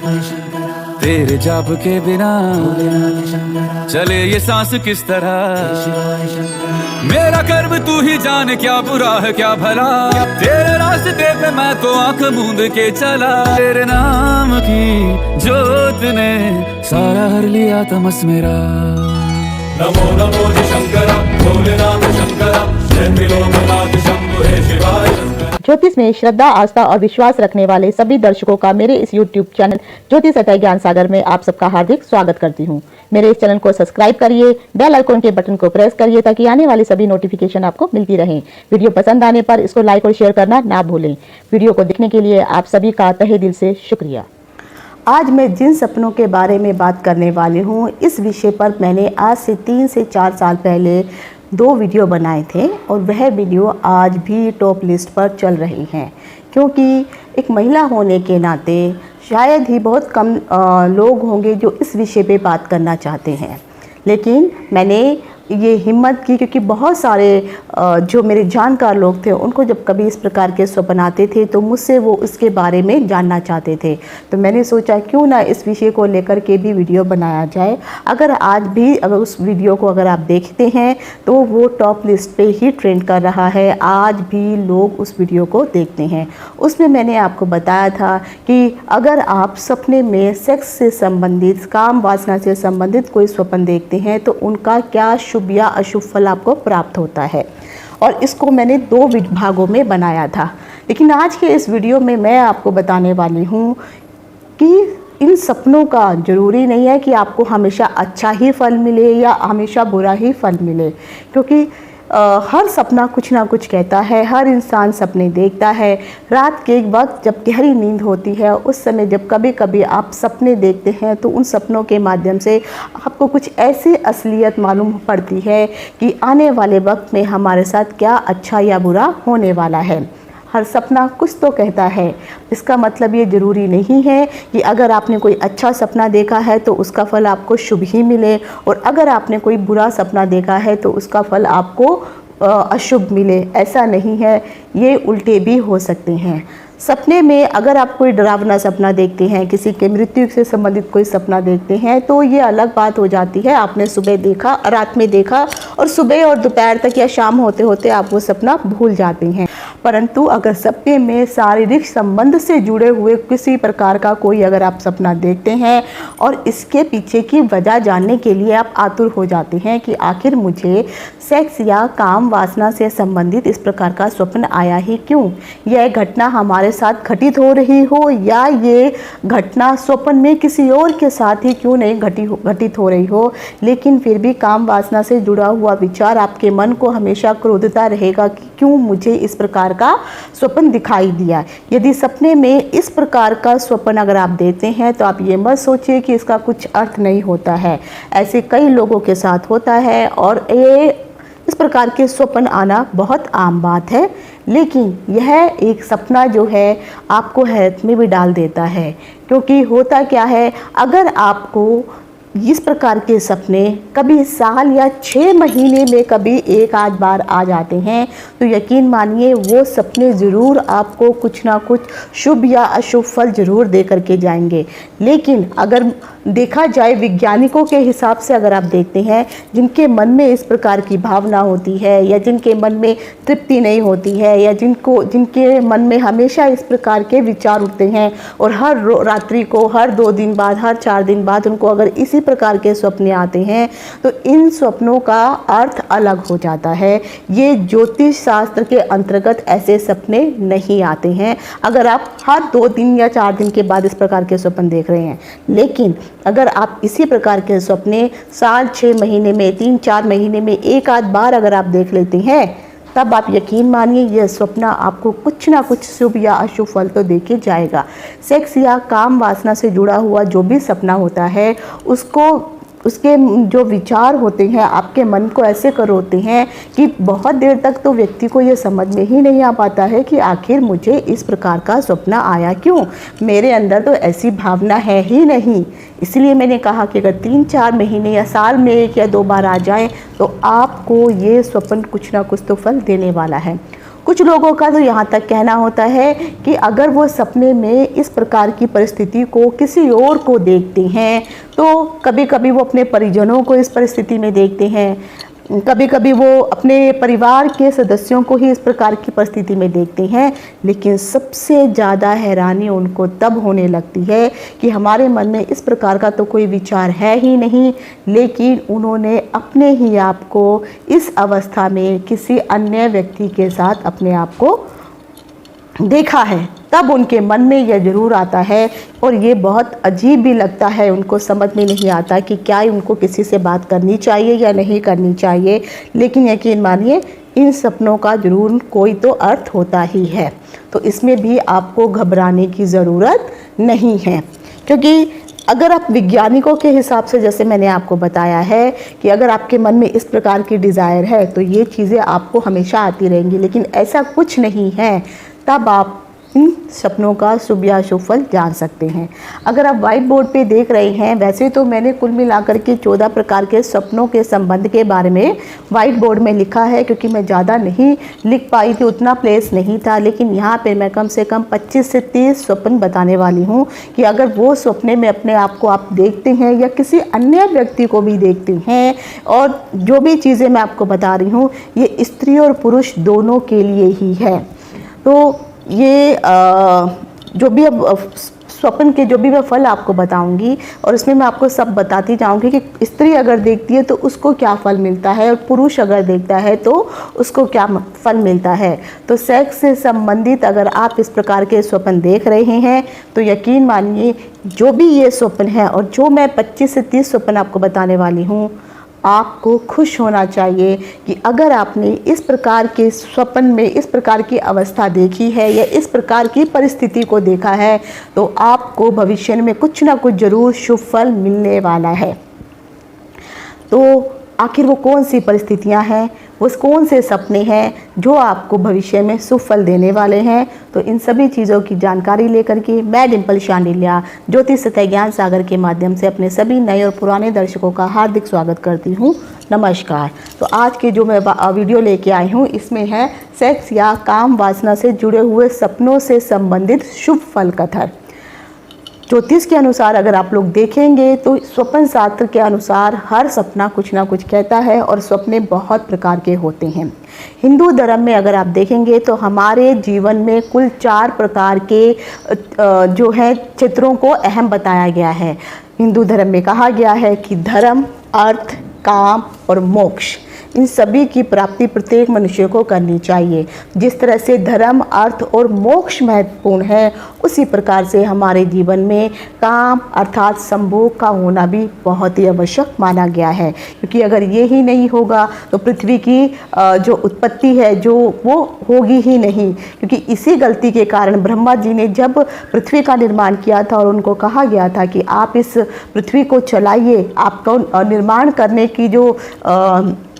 तेरे जाप के बिना चले ये सांस किस तरह। मेरा कर्म तू ही जाने, क्या बुरा है क्या भला, तेरे रास्ते पे मैं तो आंख मूंद के चला। तेरे नाम की जोत ने सारा हर लिया तमस मेरा। नमो नमो जी शंकरा, भोलेनाथ शंकरा, जय त्रिलोकनाथ शंभु हे शिवाय शंकरा। ज्योतिष में श्रद्धा, आस्था और विश्वास रखने वाले सभी दर्शकों का मेरे इस YouTube चैनल ज्योतिष अटय ज्ञान सागर में आप सबका हार्दिक स्वागत करती हूँ। मेरे इस चैनल को सब्सक्राइब करिए, बेल आइकन के बटन को प्रेस करिए ताकि आने वाली सभी नोटिफिकेशन आपको मिलती रहें। वीडियो पसंद आने पर इसको लाइक और शेयर करना ना भूलें। वीडियो को देखने के लिए आप सभी का तहे दिल से शुक्रिया। आज मैं जिन सपनों के बारे में बात करने वाली हूँ, इस विषय पर मैंने आज से 3 से 4 साल पहले 2 वीडियो बनाए थे और वह वीडियो आज भी टॉप लिस्ट पर चल रही हैं, क्योंकि एक महिला होने के नाते शायद ही बहुत कम लोग होंगे जो इस विषय पे बात करना चाहते हैं। लेकिन मैंने ये हिम्मत की, क्योंकि बहुत सारे जो मेरे जानकार लोग थे उनको जब कभी इस प्रकार के स्वप्न आते थे तो मुझसे वो इसके बारे में जानना चाहते थे। तो मैंने सोचा क्यों ना इस विषय को लेकर के भी वीडियो बनाया जाए। अगर आज भी अगर उस वीडियो को अगर आप देखते हैं तो वो टॉप लिस्ट पे ही ट्रेंड कर रहा है, आज भी लोग उस वीडियो को देखते हैं। उसमें मैंने आपको बताया था कि अगर आप सपने में सेक्स से संबंधित, काम वासना से संबंधित कोई स्वप्न देखते हैं तो उनका क्या शुभ या अशुभ फल आपको प्राप्त होता है, और इसको मैंने 2 भागों में बनाया था। लेकिन आज के इस वीडियो में मैं आपको बताने वाली हूँ कि इन सपनों का ज़रूरी नहीं है कि आपको हमेशा अच्छा ही फल मिले या हमेशा बुरा ही फल मिले, क्योंकि हर सपना कुछ ना कुछ कहता है। हर इंसान सपने देखता है। रात के एक वक्त जब गहरी नींद होती है, उस समय जब कभी कभी आप सपने देखते हैं तो उन सपनों के माध्यम से आपको कुछ ऐसी असलियत मालूम पड़ती है कि आने वाले वक्त में हमारे साथ क्या अच्छा या बुरा होने वाला है। हर सपना कुछ तो कहता है। इसका मतलब ये ज़रूरी नहीं है कि अगर आपने कोई अच्छा सपना देखा है तो उसका फल आपको शुभ ही मिले, और अगर आपने कोई बुरा सपना देखा है तो उसका फल आपको अशुभ मिले। ऐसा नहीं है, ये उल्टे भी हो सकते हैं। सपने में अगर आप कोई डरावना सपना देखते हैं, किसी के मृत्यु से संबंधित कोई सपना देखते हैं, तो ये अलग बात हो जाती है। आपने सुबह देखा, रात में देखा और सुबह और दोपहर तक या शाम होते होते आप वो सपना भूल जाते हैं। परंतु अगर सपने में शारीरिक संबंध से जुड़े हुए किसी प्रकार का कोई अगर आप सपना देखते हैं और इसके पीछे की वजह जानने के लिए आप आतुर हो जाते हैं कि आखिर मुझे सेक्स या काम वासना से संबंधित इस प्रकार का स्वप्न आया ही क्यों, यह घटना हमारे साथ घटित हो रही हो या ये घटना स्वप्न में किसी और के साथ ही क्यों नहीं घटित हो रही हो, लेकिन फिर भी काम वासना से जुड़ा हुआ विचार आपके मन को हमेशा क्रोधता रहेगा कि क्यों मुझे इस प्रकार का स्वप्न दिखाई दिया। यदि सपने में इस प्रकार का स्वप्न अगर आप देते हैं तो आप ये मत सोचिए कि इसका कुछ अर्थ नहीं होता है। ऐसे कई लोगों के साथ होता है और ये इस प्रकार के स्वप्न आना बहुत आम बात है। लेकिन यह एक सपना जो है आपको हैरत में भी डाल देता है, क्योंकि होता क्या है, अगर आपको इस प्रकार के सपने कभी साल या 6 महीने में कभी एक आध बार आ जाते हैं तो यकीन मानिए वो सपने ज़रूर आपको कुछ ना कुछ शुभ या अशुभ फल ज़रूर दे करके जाएंगे। लेकिन अगर देखा जाए वैज्ञानिकों के हिसाब से, अगर आप देखते हैं जिनके मन में इस प्रकार की भावना होती है या जिनके मन में तृप्ति नहीं होती है या जिनके मन में हमेशा इस प्रकार के विचार उठते हैं और हर रात्रि को, हर 2 दिन बाद, हर 4 दिन बाद उनको अगर इसी प्रकार के स्वप्न आते हैं तो इन स्वप्नों का अर्थ अलग हो जाता है। ये ज्योतिष शास्त्र के अंतर्गत ऐसे सपने नहीं आते हैं अगर आप हर 2 दिन या 4 दिन के बाद इस प्रकार के स्वप्न देख रहे हैं। लेकिन अगर आप इसी प्रकार के सपने साल 6 महीने में, 3-4 महीने में एक आध बार अगर आप देख लेते हैं, तब आप यकीन मानिए यह सपना आपको कुछ ना कुछ शुभ या अशुभ फल तो देके जाएगा। सेक्स या काम वासना से जुड़ा हुआ जो भी सपना होता है उसके जो विचार होते हैं आपके मन को ऐसे करोते हैं कि बहुत देर तक तो व्यक्ति को ये समझ में ही नहीं आ पाता है कि आखिर मुझे इस प्रकार का सपना आया क्यों, मेरे अंदर तो ऐसी भावना है ही नहीं। इसलिए मैंने कहा कि अगर 3-4 महीने या साल में 1 या 2 बार आ जाए तो आपको ये स्वप्न कुछ ना कुछ तो फल देने वाला है। कुछ लोगों का तो यहाँ तक कहना होता है कि अगर वो सपने में इस प्रकार की परिस्थिति को किसी और को देखते हैं तो कभी कभी वो अपने परिजनों को इस परिस्थिति में देखते हैं, कभी कभी वो अपने परिवार के सदस्यों को ही इस प्रकार की परिस्थिति में देखते हैं। लेकिन सबसे ज़्यादा हैरानी उनको तब होने लगती है कि हमारे मन में इस प्रकार का तो कोई विचार है ही नहीं, लेकिन उन्होंने अपने ही आप को इस अवस्था में किसी अन्य व्यक्ति के साथ अपने आप को देखा है। तब उनके मन में यह जरूर आता है और ये बहुत अजीब भी लगता है, उनको समझ में नहीं आता कि क्या उनको किसी से बात करनी चाहिए या नहीं करनी चाहिए। लेकिन यकीन मानिए इन सपनों का जरूर कोई तो अर्थ होता ही है, तो इसमें भी आपको घबराने की ज़रूरत नहीं है। क्योंकि अगर आप वैज्ञानिकों के हिसाब से, जैसे मैंने आपको बताया है कि अगर आपके मन में इस प्रकार की डिज़ायर है तो ये चीज़ें आपको हमेशा आती रहेंगी, लेकिन ऐसा कुछ नहीं है, तब आप इन सपनों का शुभ या अशुभ फल जान सकते हैं। अगर आप व्हाइट बोर्ड पे देख रहे हैं, वैसे तो मैंने कुल मिलाकर के 14 प्रकार के सपनों के संबंध के बारे में व्हाइट बोर्ड में लिखा है, क्योंकि मैं ज़्यादा नहीं लिख पाई थी, उतना प्लेस नहीं था। लेकिन यहाँ पे मैं कम से कम 25 से 30 स्वप्न बताने वाली हूँ कि अगर वो सपने में अपने आप को आप देखते हैं या किसी अन्य व्यक्ति को भी देखते हैं, और जो भी चीज़ें मैं आपको बता रही हूँ ये स्त्री और पुरुष दोनों के लिए ही है। तो ये जो भी अब स्वप्न के जो भी मैं फल आपको बताऊंगी, और इसमें मैं आपको सब बताती जाऊंगी कि स्त्री अगर देखती है तो उसको क्या फल मिलता है और पुरुष अगर देखता है तो उसको क्या फल मिलता है। तो सेक्स से संबंधित अगर आप इस प्रकार के स्वप्न देख रहे हैं तो यकीन मानिए जो भी ये स्वप्न है और जो मैं 25 से 30 स्वप्न आपको बताने वाली हूँ, आपको खुश होना चाहिए कि अगर आपने इस प्रकार के स्वप्न में इस प्रकार की अवस्था देखी है या इस प्रकार की परिस्थिति को देखा है तो आपको भविष्य में कुछ ना कुछ जरूर शुभ फल मिलने वाला है। तो आखिर वो कौन सी परिस्थितियां हैं, वो कौन से सपने हैं जो आपको भविष्य में शुभ फल देने वाले हैं। तो इन सभी चीज़ों की जानकारी लेकर के मैं डिम्पल शांडिल्या ज्योतिष सतह ज्ञान सागर के माध्यम से अपने सभी नए और पुराने दर्शकों का हार्दिक स्वागत करती हूँ। नमस्कार। तो आज के जो मैं वीडियो लेके आई हूँ इसमें है सेक्स या काम वासना से जुड़े हुए सपनों से संबंधित शुभ फल कथन। ज्योतिष के अनुसार अगर आप लोग देखेंगे तो स्वप्न शास्त्र के अनुसार हर सपना कुछ ना कुछ कहता है और सपने बहुत प्रकार के होते हैं। हिंदू धर्म में अगर आप देखेंगे तो हमारे जीवन में कुल 4 प्रकार के जो है क्षेत्रों को अहम बताया गया है। हिंदू धर्म में कहा गया है कि धर्म, अर्थ, काम और मोक्ष, इन सभी की प्राप्ति प्रत्येक मनुष्य को करनी चाहिए। जिस तरह से धर्म, अर्थ और मोक्ष महत्वपूर्ण है, उसी प्रकार से हमारे जीवन में काम अर्थात संभोग का होना भी बहुत ही आवश्यक माना गया है। क्योंकि अगर ये ही नहीं होगा तो पृथ्वी की जो उत्पत्ति है जो वो होगी ही नहीं। क्योंकि इसी गलती के कारण ब्रह्मा जी ने जब पृथ्वी का निर्माण किया था और उनको कहा गया था कि आप इस पृथ्वी को चलाइए, आपको निर्माण करने की जो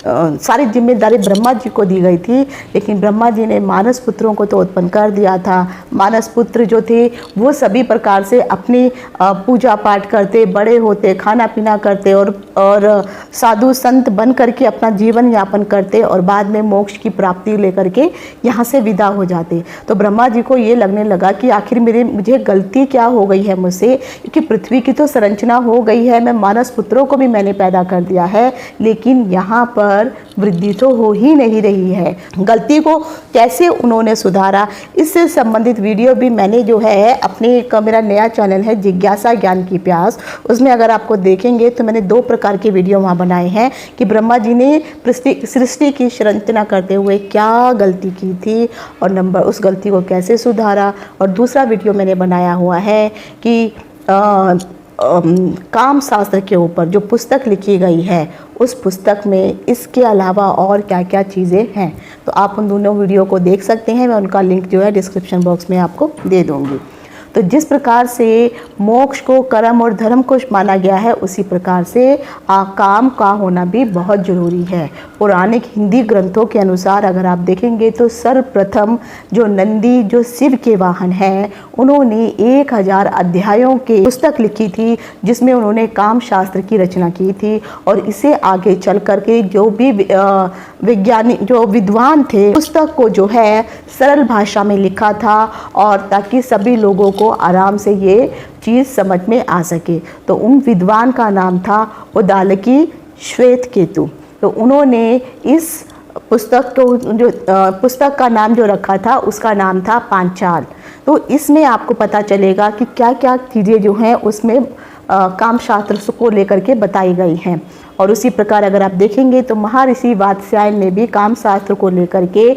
सारी जिम्मेदारी ब्रह्मा जी को दी गई थी, लेकिन ब्रह्मा जी ने मानस पुत्रों को तो उत्पन्न कर दिया था। मानस पुत्र जो थे वो सभी प्रकार से अपनी पूजा पाठ करते, बड़े होते, खाना पीना करते और साधु संत बन करके अपना जीवन यापन करते और बाद में मोक्ष की प्राप्ति लेकर के यहाँ से विदा हो जाते। तो ब्रह्मा जी को ये लगने लगा कि आखिर मुझे गलती क्या हो गई है मुझसे, क्योंकि पृथ्वी की तो संरचना हो गई है, मैं मानस पुत्रों को भी मैंने पैदा कर दिया है, लेकिन यहाँ पर वृद्धि तो हो ही नहीं रही है। गलती को कैसे उन्होंने सुधारा, इससे संबंधित वीडियो भी मैंने जो है अपने मेरा नया चैनल है जिज्ञासा ज्ञान की प्यास, उसमें अगर आपको देखेंगे तो मैंने 2 प्रकार के वीडियो वहाँ बनाए हैं कि ब्रह्मा जी ने सृष्टि की संरचना करते हुए क्या गलती की थी और उस गलती को कैसे सुधारा। और दूसरा वीडियो मैंने बनाया हुआ है कि काम शास्त्र के ऊपर जो पुस्तक लिखी गई है उस पुस्तक में इसके अलावा और क्या क्या चीज़ें हैं। तो आप उन दोनों वीडियो को देख सकते हैं, मैं उनका लिंक जो है डिस्क्रिप्शन बॉक्स में आपको दे दूँगी। तो जिस प्रकार से मोक्ष को कर्म और धर्म को माना गया है, उसी प्रकार से काम का होना भी बहुत जरूरी है। पौराणिक हिंदी ग्रंथों के अनुसार अगर आप देखेंगे तो सर्वप्रथम जो नंदी, जो शिव के वाहन हैं, उन्होंने 1000 अध्यायों की पुस्तक लिखी थी, जिसमें उन्होंने काम शास्त्र की रचना की थी। और इसे आगे चल करके जो भी वैज्ञानिक, जो विद्वान थे, पुस्तक को जो है सरल भाषा में लिखा था, और ताकि सभी लोगों को आराम से ये चीज़ समझ में आ सके। तो उन विद्वान का नाम था उदालकी श्वेतकेतु। तो उन्होंने इस पुस्तक को पुस्तक का नाम जो रखा था, उसका नाम था पांचाल। तो इसमें आपको पता चलेगा कि क्या क्या चीज़ें जो हैं उसमें काम शास्त्र को लेकर के बताई गई हैं। और उसी प्रकार अगर आप देखेंगे तो महर्षि वात्स्यायन ने भी काम शास्त्र को लेकर के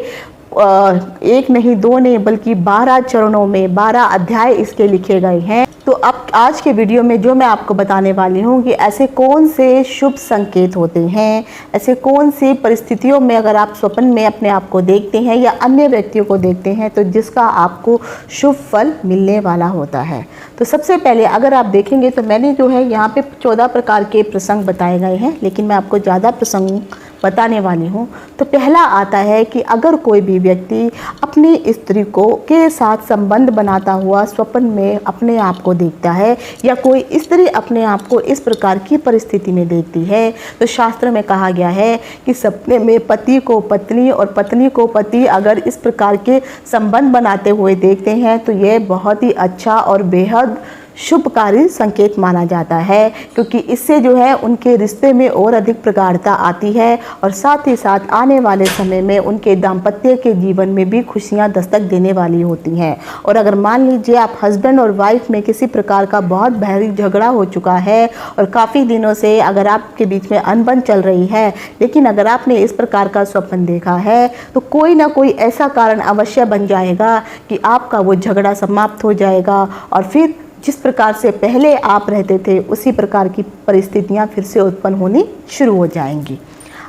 एक नहीं, दो नहीं, बल्कि 12 चरणों में 12 अध्याय इसके लिखे गए हैं। तो अब आज के वीडियो में जो मैं आपको बताने वाली हूँ कि ऐसे कौन से शुभ संकेत होते हैं, ऐसे कौन सी परिस्थितियों में अगर आप स्वप्न में अपने आप को देखते हैं या अन्य व्यक्तियों को देखते हैं तो जिसका आपको शुभ फल मिलने वाला होता है। तो सबसे पहले अगर आप देखेंगे तो मैंने जो है यहाँ पे 14 प्रकार के प्रसंग बताए गए हैं, लेकिन मैं आपको ज़्यादा प्रसंग बताने वाली हूँ। तो पहला आता है कि अगर कोई भी व्यक्ति अपनी स्त्री को के साथ संबंध बनाता हुआ स्वप्न में अपने आप को देखता है, या कोई स्त्री अपने आप को इस प्रकार की परिस्थिति में देखती है, तो शास्त्र में कहा गया है कि सपने में पति को पत्नी और पत्नी को पति अगर इस प्रकार के संबंध बनाते हुए देखते हैं तो यह बहुत ही अच्छा और बेहद शुभकारी संकेत माना जाता है, क्योंकि इससे जो है उनके रिश्ते में और अधिक प्रगाढ़ता आती है, और साथ ही साथ आने वाले समय में उनके दाम्पत्य के जीवन में भी खुशियां दस्तक देने वाली होती हैं। और अगर मान लीजिए आप हस्बैंड और वाइफ में किसी प्रकार का बहुत भारी झगड़ा हो चुका है और काफ़ी दिनों से अगर आपके बीच में अनबन चल रही है, लेकिन अगर आपने इस प्रकार का स्वप्न देखा है तो कोई ना कोई ऐसा कारण अवश्य बन जाएगा कि आपका वो झगड़ा समाप्त हो जाएगा, और फिर जिस प्रकार से पहले आप रहते थे उसी प्रकार की परिस्थितियां फिर से उत्पन्न होनी शुरू हो जाएंगी।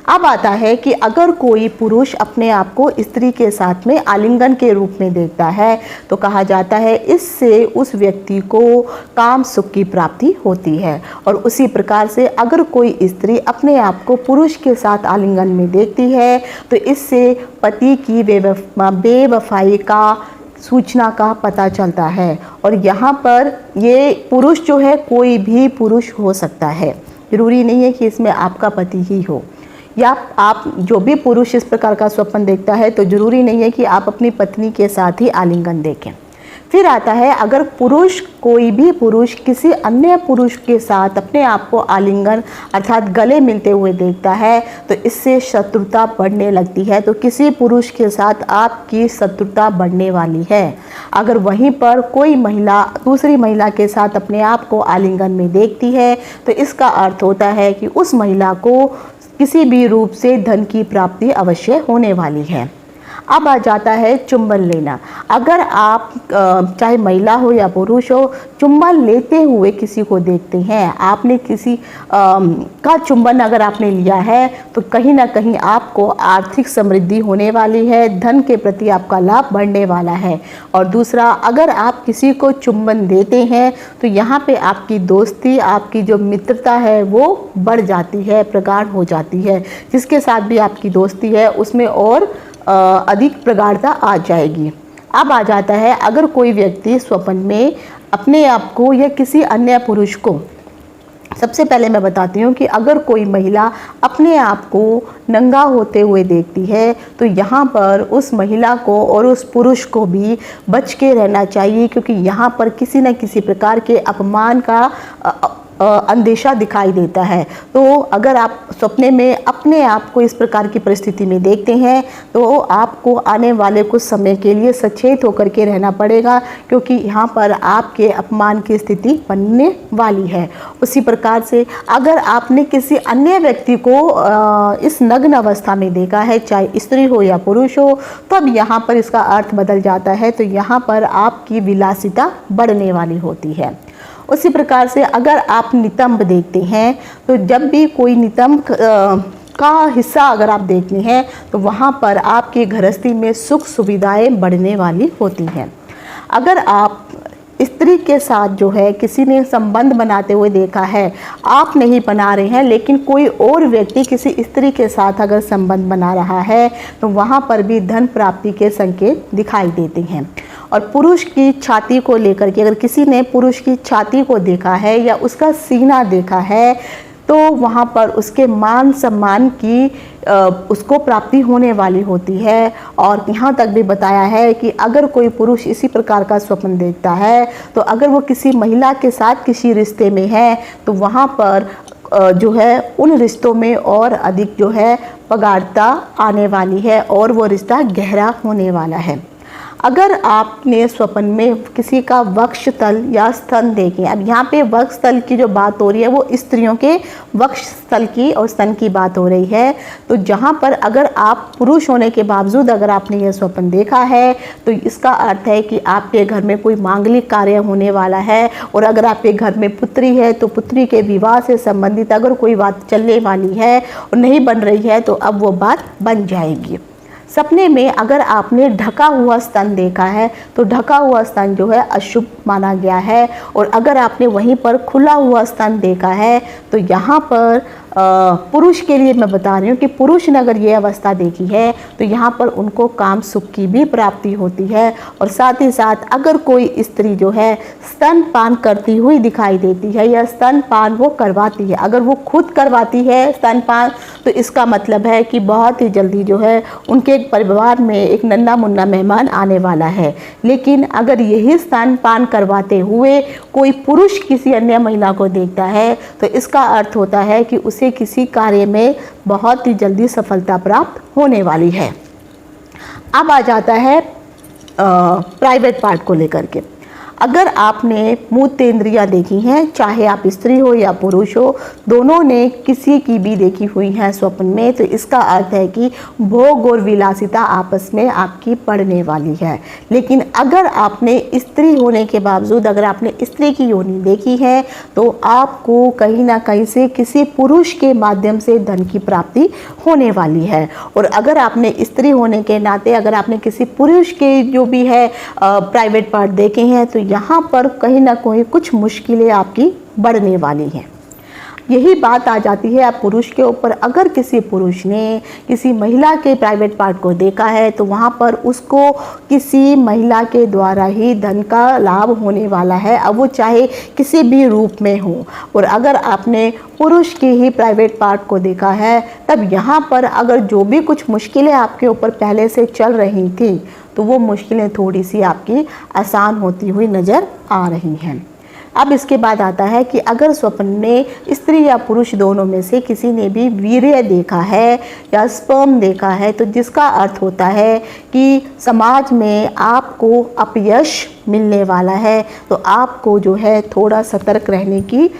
अब आता है कि अगर कोई पुरुष अपने आप को स्त्री के साथ में आलिंगन के रूप में देखता है तो कहा जाता है इससे उस व्यक्ति को काम सुख की प्राप्ति होती है। और उसी प्रकार से अगर कोई स्त्री अपने आप को पुरुष के साथ आलिंगन में देखती है तो इससे पति की बेवफाई का सूचना का पता चलता है। और यहाँ पर ये पुरुष जो है कोई भी पुरुष हो सकता है, ज़रूरी नहीं है कि इसमें आपका पति ही हो, या आप जो भी पुरुष इस प्रकार का स्वप्न देखता है तो ज़रूरी नहीं है कि आप अपनी पत्नी के साथ ही आलिंगन देखें। फिर आता है अगर पुरुष, कोई भी पुरुष किसी अन्य पुरुष के साथ अपने आप को आलिंगन अर्थात गले मिलते हुए देखता है तो इससे शत्रुता बढ़ने लगती है। तो किसी पुरुष के साथ आपकी शत्रुता बढ़ने वाली है। अगर वहीं पर कोई महिला दूसरी महिला के साथ अपने आप को आलिंगन में देखती है तो इसका अर्थ होता है कि उस महिला को किसी भी रूप से धन की प्राप्ति अवश्य होने वाली है। अब आ जाता है चुंबन लेना। अगर आप चाहे महिला हो या पुरुष हो, चुंबन लेते हुए किसी को देखते हैं, आपने किसी का चुंबन अगर आपने लिया है तो कहीं ना कहीं आपको आर्थिक समृद्धि होने वाली है, धन के प्रति आपका लाभ बढ़ने वाला है। और दूसरा, अगर आप किसी को चुंबन देते हैं तो यहाँ पे आपकी दोस्ती, आपकी जो मित्रता है वो बढ़ जाती है, प्रगाढ़ हो जाती है। जिसके साथ भी आपकी दोस्ती है उसमें और अधिक प्रगाढ़ता आ जाएगी। अब आ जाता है अगर कोई व्यक्ति स्वप्न में अपने आप को या किसी अन्य पुरुष को, सबसे पहले मैं बताती हूँ कि अगर कोई महिला अपने आप को नंगा होते हुए देखती है तो यहाँ पर उस महिला को और उस पुरुष को भी बच के रहना चाहिए, क्योंकि यहाँ पर किसी न किसी प्रकार के अपमान का अंदेशा दिखाई देता है। तो अगर आप सपने में अपने आप को इस प्रकार की परिस्थिति में देखते हैं तो आपको आने वाले कुछ समय के लिए सचेत होकर के रहना पड़ेगा, क्योंकि यहाँ पर आपके अपमान की स्थिति बनने वाली है। उसी प्रकार से अगर आपने किसी अन्य व्यक्ति को इस नग्न अवस्था में देखा है, चाहे स्त्री हो या पुरुष हो, तब यहाँ पर इसका अर्थ बदल जाता है। तो यहाँ पर आपकी विलासिता बढ़ने वाली होती है। उसी प्रकार से अगर आप नितंब देखते हैं तो जब भी कोई नितंब का हिस्सा अगर आप देखते हैं तो वहाँ पर आपकी गृहस्थी में सुख सुविधाएं बढ़ने वाली होती हैं। अगर आप स्त्री के साथ जो है किसी ने संबंध बनाते हुए देखा है, आप नहीं बना रहे हैं लेकिन कोई और व्यक्ति किसी स्त्री के साथ अगर संबंध बना रहा है तो वहाँ पर भी धन प्राप्ति के संकेत दिखाई देते हैं। और पुरुष की छाती को लेकर के अगर किसी ने पुरुष की छाती को देखा है या उसका सीना देखा है तो वहाँ पर उसके मान सम्मान की उसको प्राप्ति होने वाली होती है। और यहाँ तक भी बताया है कि अगर कोई पुरुष इसी प्रकार का स्वप्न देखता है तो अगर वो किसी महिला के साथ किसी रिश्ते में है तो वहाँ पर जो है उन रिश्तों में और अधिक जो है प्रगाढ़ता आने वाली है और वो रिश्ता गहरा होने वाला है। अगर आपने स्वप्न में किसी का वक्ष तल या स्तन देखे, अब यहाँ पे वक्ष तल की जो बात हो रही है वो स्त्रियों के वक्ष तल की और स्तन की बात हो रही है। तो जहाँ पर अगर आप पुरुष होने के बावजूद अगर आपने यह स्वप्न देखा है तो इसका अर्थ है कि आपके घर में कोई मांगलिक कार्य होने वाला है। और अगर आपके घर में पुत्री है तो पुत्री के विवाह से संबंधित अगर कोई बात चलने वाली है और नहीं बन रही है तो अब वो बात बन जाएगी। सपने में अगर आपने ढका हुआ स्तन देखा है तो ढका हुआ स्तन जो है अशुभ माना गया है। और अगर आपने वहीं पर खुला हुआ स्तन देखा है तो यहाँ पर पुरुष के लिए मैं बता रही हूँ कि पुरुष ने अगर ये अवस्था देखी है तो यहाँ पर उनको काम सुख की भी प्राप्ति होती है। और साथ ही साथ अगर कोई स्त्री जो है स्तनपान करती हुई दिखाई देती है या स्तनपान वो करवाती है, अगर वो खुद करवाती है स्तनपान तो इसका मतलब है कि बहुत ही जल्दी जो है उनके परिवार में एक नन्हा मुन्ना मेहमान आने वाला है। लेकिन अगर यही स्तनपान करवाते हुए कोई पुरुष किसी अन्य महिला को देखता है तो इसका अर्थ होता है कि उसे किसी कार्य में बहुत ही जल्दी सफलता प्राप्त होने वाली है। अब आ जाता है प्राइवेट पार्ट को लेकर के। अगर आपने मूत्रेंद्रियां देखी हैं, चाहे आप स्त्री हो या पुरुष हो, दोनों ने किसी की भी देखी हुई हैं स्वप्न में, तो इसका अर्थ है कि भोग और विलासिता आपस में आपकी पड़ने वाली है। लेकिन अगर आपने स्त्री होने के बावजूद अगर आपने स्त्री की योनि देखी है तो आपको कहीं ना कहीं से किसी पुरुष के माध्यम से धन की प्राप्ति होने वाली है। और अगर आपने स्त्री होने के नाते अगर आपने किसी पुरुष के जो भी है प्राइवेट पार्ट देखे हैं तो यहाँ पर कहीं ना कहीं कुछ मुश्किलें आपकी बढ़ने वाली हैं। यही बात आ जाती है आप पुरुष के ऊपर। अगर किसी पुरुष ने किसी महिला के प्राइवेट पार्ट को देखा है तो वहाँ पर उसको किसी महिला के द्वारा ही धन का लाभ होने वाला है, अब वो चाहे किसी भी रूप में हो। और अगर आपने पुरुष के ही प्राइवेट पार्ट को देखा है तब यहाँ पर अगर जो भी कुछ मुश्किलें आपके ऊपर पहले से चल रही थी तो वो मुश्किलें थोड़ी सी आपकी आसान होती हुई नज़र आ रही हैं। अब इसके बाद आता है कि अगर स्वप्न में स्त्री या पुरुष दोनों में से किसी ने भी वीर्य देखा है या स्पर्म देखा है तो जिसका अर्थ होता है कि समाज में आपको अपयश मिलने वाला है, तो आपको जो है थोड़ा सतर्क रहने की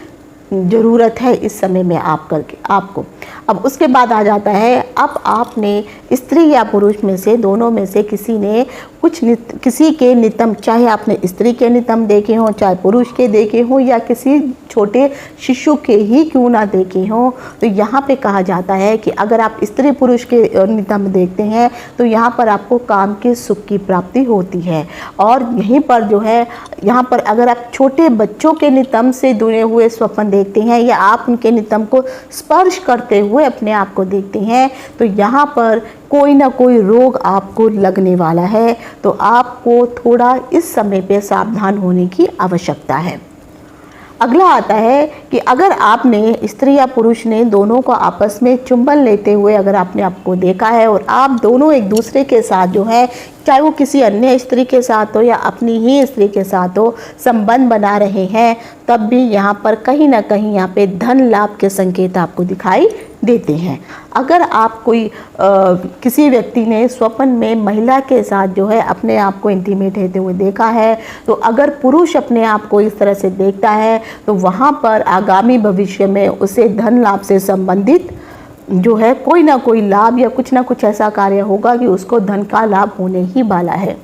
ज़रूरत है इस समय में आपको। अब उसके बाद आ जाता है, अब आपने स्त्री या पुरुष में से दोनों में से किसी ने किसी के नितंब, चाहे आपने स्त्री के नितंब देखे हों, चाहे पुरुष के देखे हों या किसी छोटे शिशु के ही क्यों ना देखे हों, तो यहाँ पे कहा जाता है कि अगर आप स्त्री पुरुष के नितंब देखते हैं तो यहाँ पर आपको काम के सुख की प्राप्ति होती है। और यहीं पर जो है यहाँ पर अगर आप छोटे बच्चों के नितंब से जुड़े हुए स्वप्न देखते हैं या आप उनके नितंब को स्पर्श करते हुए अपने आप को देखते हैं तो यहाँ पर कोई ना कोई रोग आपको लगने वाला है, तो आपको थोड़ा इस समय पे सावधान होने की आवश्यकता है। अगला आता है कि अगर आपने स्त्री या पुरुष ने दोनों को आपस में चुंबन लेते हुए अगर आपने आपको देखा है और आप दोनों एक दूसरे के साथ जो है, चाहे वो किसी अन्य स्त्री के साथ हो या अपनी ही स्त्री के साथ हो, संबंध बना रहे हैं, तब भी यहाँ पर कहीं ना कहीं यहाँ पे धन लाभ के संकेत आपको दिखाई देते हैं। अगर आप किसी व्यक्ति ने स्वप्न में महिला के साथ जो है अपने आप को इंटीमेट रहते हुए देखा है, तो अगर पुरुष अपने आप को इस तरह से देखता है तो वहाँ पर आगामी भविष्य में उसे धन लाभ से संबंधित जो है कोई ना कोई लाभ या कुछ ना कुछ ऐसा कार्य होगा कि उसको धन का लाभ होने ही वाला है।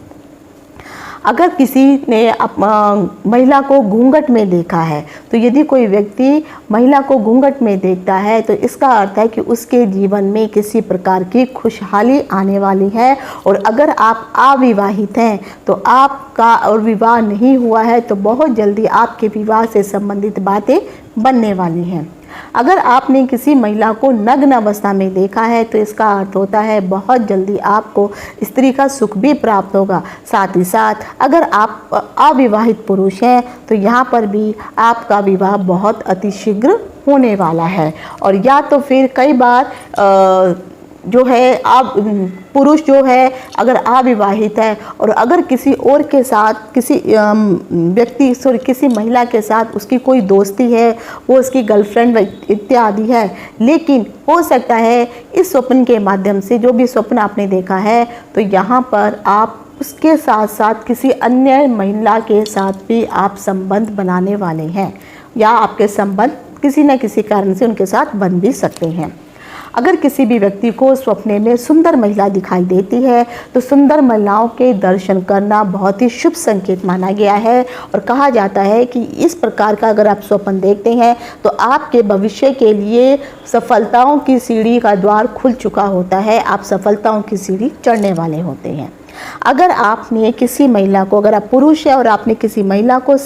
अगर किसी ने महिला को घूंघट में देखा है, तो यदि कोई व्यक्ति महिला को घूंघट में देखता है तो इसका अर्थ है कि उसके जीवन में किसी प्रकार की खुशहाली आने वाली है। और अगर आप अविवाहित हैं तो आपका और विवाह नहीं हुआ है तो बहुत जल्दी आपके विवाह से संबंधित बातें बनने वाली हैं। अगर आपने किसी महिला को नग्न अवस्था में देखा है तो इसका अर्थ होता है बहुत जल्दी आपको स्त्री का सुख भी प्राप्त होगा। साथ ही साथ अगर आप अविवाहित पुरुष हैं तो यहाँ पर भी आपका विवाह बहुत अतिशीघ्र होने वाला है। और या तो फिर कई बार जो है आप पुरुष जो है अगर अविवाहित है और अगर किसी और के साथ किसी किसी महिला के साथ उसकी कोई दोस्ती है, वो उसकी गर्लफ्रेंड इत्यादि है, लेकिन हो सकता है इस स्वप्न के माध्यम से जो भी स्वप्न आपने देखा है तो यहाँ पर आप उसके साथ साथ किसी अन्य महिला के साथ भी आप संबंध बनाने वाले हैं या आपके संबंध किसी न किसी कारण से उनके साथ बन भी सकते हैं। अगर किसी भी व्यक्ति को सपने में सुंदर महिला दिखाई देती है तो सुंदर महिलाओं के दर्शन करना बहुत ही शुभ संकेत माना गया है। और कहा जाता है कि इस प्रकार का अगर आप स्वप्न देखते हैं तो आपके भविष्य के लिए सफलताओं की सीढ़ी का द्वार खुल चुका होता है, आप सफलताओं की सीढ़ी चढ़ने वाले होते हैं। अगर आपने किसी महिला को, अगर आप पुरुष है और आपने किसी महिला को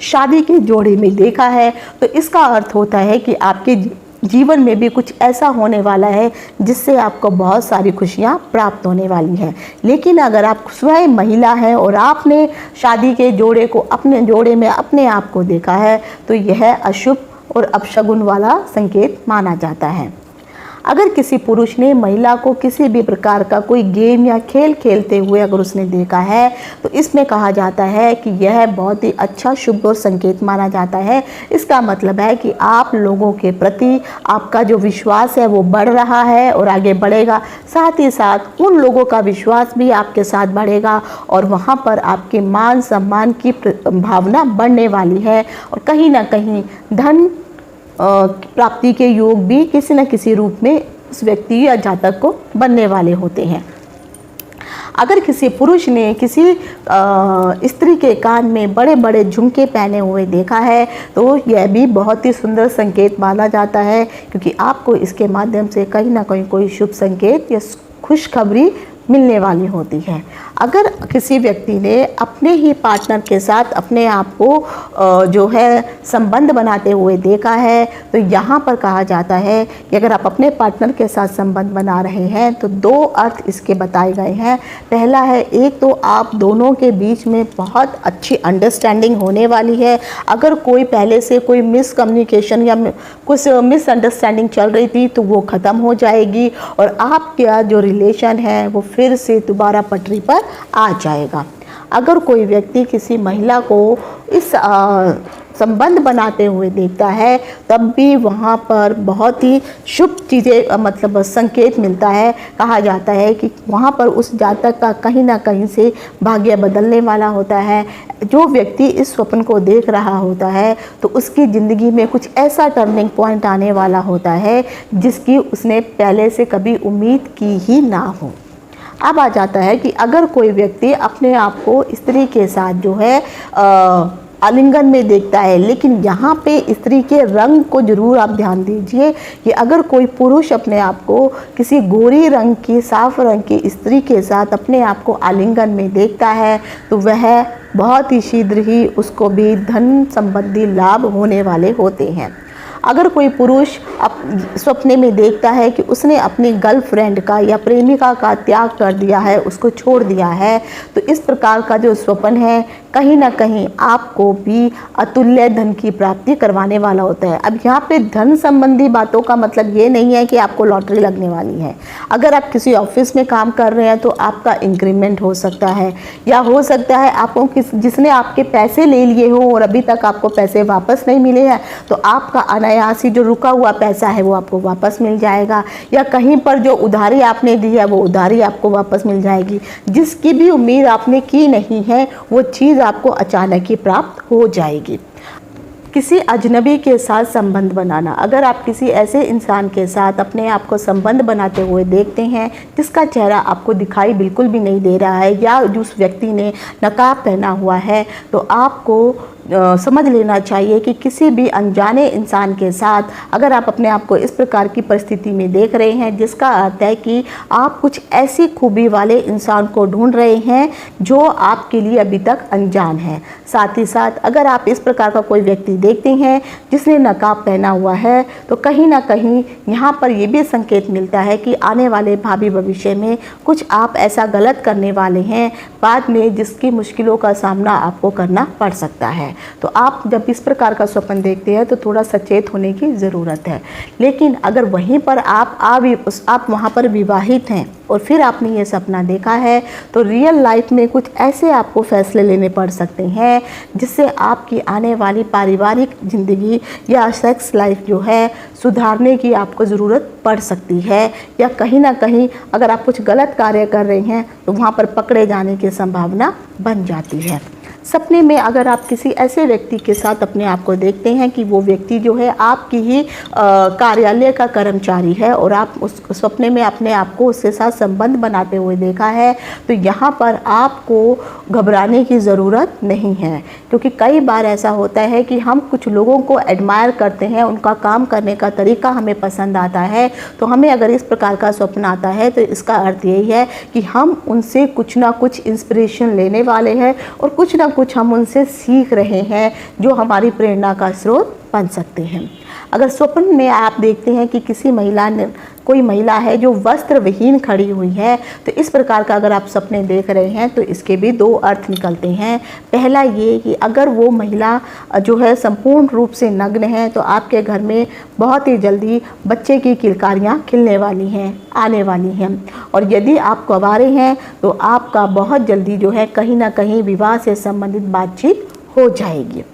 शादी के जोड़े में देखा है तो इसका अर्थ होता है कि आपके जीवन में भी कुछ ऐसा होने वाला है जिससे आपको बहुत सारी खुशियां प्राप्त होने वाली हैं। लेकिन अगर आप स्वयं महिला हैं और आपने शादी के जोड़े को अपने जोड़े में अपने आप को देखा है तो यह अशुभ और अपशगुन वाला संकेत माना जाता है। अगर किसी पुरुष ने महिला को किसी भी प्रकार का कोई गेम या खेल खेलते हुए अगर उसने देखा है तो इसमें कहा जाता है कि यह बहुत ही अच्छा शुभ और संकेत माना जाता है। इसका मतलब है कि आप लोगों के प्रति आपका जो विश्वास है वो बढ़ रहा है और आगे बढ़ेगा। साथ ही साथ उन लोगों का विश्वास भी आपके साथ बढ़ेगा और वहाँ पर आपके मान सम्मान की भावना बढ़ने वाली है और कहीं ना कहीं धन प्राप्ति के योग भी किसी न किसी रूप में उस व्यक्ति या जातक को बनने वाले होते हैं। अगर किसी पुरुष ने किसी स्त्री के कान में बड़े बड़े झुमके पहने हुए देखा है तो यह भी बहुत ही सुंदर संकेत माना जाता है, क्योंकि आपको इसके माध्यम से कहीं ना कहीं कोई शुभ संकेत या खुशखबरी मिलने वाली होती है। अगर किसी व्यक्ति ने अपने ही पार्टनर के साथ अपने आप को जो है संबंध बनाते हुए देखा है तो यहाँ पर कहा जाता है कि अगर आप अपने पार्टनर के साथ संबंध बना रहे हैं तो दो अर्थ इसके बताए गए हैं। पहला है, एक तो आप दोनों के बीच में बहुत अच्छी अंडरस्टैंडिंग होने वाली है। अगर कोई पहले से कोई मिसकम्युनिकेशन या कुछ मिसअंडरस्टैंडिंग चल रही थी तो वो ख़त्म हो जाएगी और आपका जो रिलेशन है वो फिर से दोबारा पटरी पर आ जाएगा। अगर कोई व्यक्ति किसी महिला को इस संबंध बनाते हुए देखता है तब भी वहाँ पर बहुत ही शुभ चीज़ें मतलब संकेत मिलता है। कहा जाता है कि वहाँ पर उस जातक का कहीं ना कहीं से भाग्य बदलने वाला होता है। जो व्यक्ति इस स्वप्न को देख रहा होता है तो उसकी ज़िंदगी में कुछ ऐसा टर्निंग पॉइंट आने वाला होता है जिसकी उसने पहले से कभी उम्मीद की ही ना हो। अब आ जाता है कि अगर कोई व्यक्ति अपने आप को स्त्री के साथ जो है आलिंगन में देखता है, लेकिन यहाँ पे स्त्री के रंग को जरूर आप ध्यान दीजिए कि अगर कोई पुरुष अपने आप को किसी गोरी रंग की साफ रंग की स्त्री के साथ अपने आप को आलिंगन में देखता है तो वह बहुत ही शीघ्र ही उसको भी धन संबंधी लाभ होने वाले होते हैं। अगर कोई पुरुष सपने में देखता है कि उसने अपनी गर्लफ्रेंड का या प्रेमिका का त्याग कर दिया है, उसको छोड़ दिया है, तो इस प्रकार का जो स्वप्न है कहीं ना कहीं आपको भी अतुल्य धन की प्राप्ति करवाने वाला होता है। अब यहाँ पे धन संबंधी बातों का मतलब ये नहीं है कि आपको लॉटरी लगने वाली है। अगर आप किसी ऑफिस में काम कर रहे हैं तो आपका इंक्रीमेंट हो सकता है, या हो सकता है आपको जिसने आपके पैसे ले लिए हो और अभी तक आपको पैसे वापस नहीं मिले हैं तो आपका अनायासी जो रुका हुआ पैसा है वो आपको वापस मिल जाएगा, या कहीं पर जो उधारी आपने दी है वो उधारी आपको वापस मिल जाएगी। जिसकी भी उम्मीद आपने की नहीं है वो चीज़ आपको अचानक ही प्राप्त हो जाएगी। किसी अजनबी के साथ संबंध बनाना। अगर आप किसी ऐसे इंसान के साथ अपने आप को संबंध बनाते हुए देखते हैं जिसका चेहरा आपको दिखाई बिल्कुल भी नहीं दे रहा है या जिस व्यक्ति ने नकाब पहना हुआ है, तो आपको समझ लेना चाहिए कि किसी भी अनजाने इंसान के साथ अगर आप अपने आप को इस प्रकार की परिस्थिति में देख रहे हैं, जिसका अर्थ है कि आप कुछ ऐसी खूबी वाले इंसान को ढूंढ रहे हैं जो आपके लिए अभी तक अनजान है। साथ ही साथ अगर आप इस प्रकार का कोई व्यक्ति देखते हैं जिसने नकाब पहना हुआ है, तो कहीं ना कहीं यहाँ पर यह भी संकेत मिलता है कि आने वाले भावी भविष्य में कुछ आप ऐसा गलत करने वाले हैं बाद में जिसकी मुश्किलों का सामना आपको करना पड़ सकता है। तो आप जब इस प्रकार का स्वप्न देखते हैं तो थोड़ा सचेत होने की ज़रूरत है। लेकिन अगर वहीं पर आप वहाँ पर विवाहित हैं और फिर आपने ये सपना देखा है, तो रियल लाइफ में कुछ ऐसे आपको फैसले लेने पड़ सकते हैं जिससे आपकी आने वाली पारिवारिक ज़िंदगी या सेक्स लाइफ जो है सुधारने की आपको ज़रूरत पड़ सकती है, या कहीं ना कहीं अगर आप कुछ गलत कार्य कर रहे हैं तो वहाँ पर पकड़े जाने की संभावना बन जाती है। सपने में अगर आप किसी ऐसे व्यक्ति के साथ अपने आप को देखते हैं कि वो व्यक्ति जो है आपकी ही कार्यालय का कर्मचारी है और आप उस सपने में अपने आप को उसके साथ संबंध बनाते हुए देखा है, तो यहाँ पर आपको घबराने की ज़रूरत नहीं है। क्योंकि कई बार ऐसा होता है कि हम कुछ लोगों को एडमायर करते हैं, उनका काम करने का तरीका हमें पसंद आता है, तो हमें अगर इस प्रकार का स्वप्न आता है तो इसका अर्थ यही है कि हम उनसे कुछ ना कुछ इंस्पिरेशन लेने वाले हैं और कुछ ना कुछ हम उनसे सीख रहे हैं जो हमारी प्रेरणा का स्रोत बन सकते हैं। अगर स्वप्न में आप देखते हैं कि कोई महिला है जो वस्त्र विहीन खड़ी हुई है, तो इस प्रकार का अगर आप सपने देख रहे हैं तो इसके भी दो अर्थ निकलते हैं। पहला ये कि अगर वो महिला जो है संपूर्ण रूप से नग्न है तो आपके घर में बहुत ही जल्दी बच्चे की किलकारियाँ खिलने वाली हैं, आने वाली हैं। और यदि आप कुंवारे हैं तो आपका बहुत जल्दी जो है कहीं ना कहीं विवाह से संबंधित बातचीत हो जाएगी।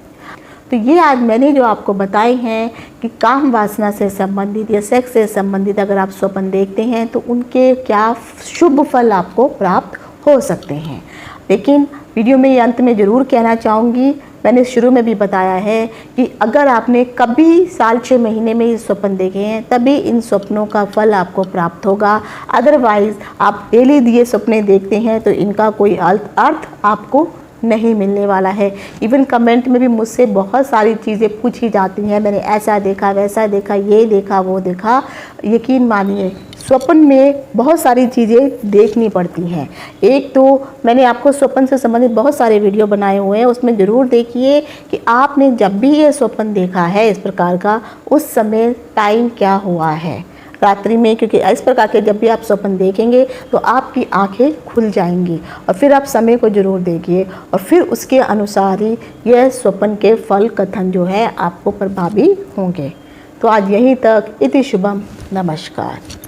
तो ये आज मैंने जो आपको बताए हैं कि काम वासना से संबंधित या सेक्स से संबंधित अगर आप स्वप्न देखते हैं तो उनके क्या शुभ फल आपको प्राप्त हो सकते हैं। लेकिन वीडियो में ये अंत में ज़रूर कहना चाहूँगी, मैंने शुरू में भी बताया है कि अगर आपने कभी साल 6 महीने में ये स्वप्न देखे हैं तभी इन स्वप्नों का फल आपको प्राप्त होगा। अदरवाइज़ आप डेली दिए सपने देखते हैं तो इनका कोई अर्थ आपको नहीं मिलने वाला है। इवन कमेंट में भी मुझसे बहुत सारी चीज़ें पूछी जाती हैं, मैंने ऐसा देखा, वैसा देखा, ये देखा, वो देखा। यकीन मानिए स्वप्न में बहुत सारी चीज़ें देखनी पड़ती हैं। एक तो मैंने आपको स्वप्न से संबंधित बहुत सारे वीडियो बनाए हुए हैं, उसमें ज़रूर देखिए कि आपने जब भी ये स्वप्न देखा है इस प्रकार का, उस समय टाइम क्या हुआ है रात्रि में, क्योंकि इस प्रकार के जब भी आप स्वप्न देखेंगे तो आपकी आंखें खुल जाएंगी। और फिर आप समय को ज़रूर देखिए और फिर उसके अनुसार ही यह स्वप्न के फल कथन जो है आपको प्रभावी होंगे। तो आज यहीं तक। इति शुभम। नमस्कार।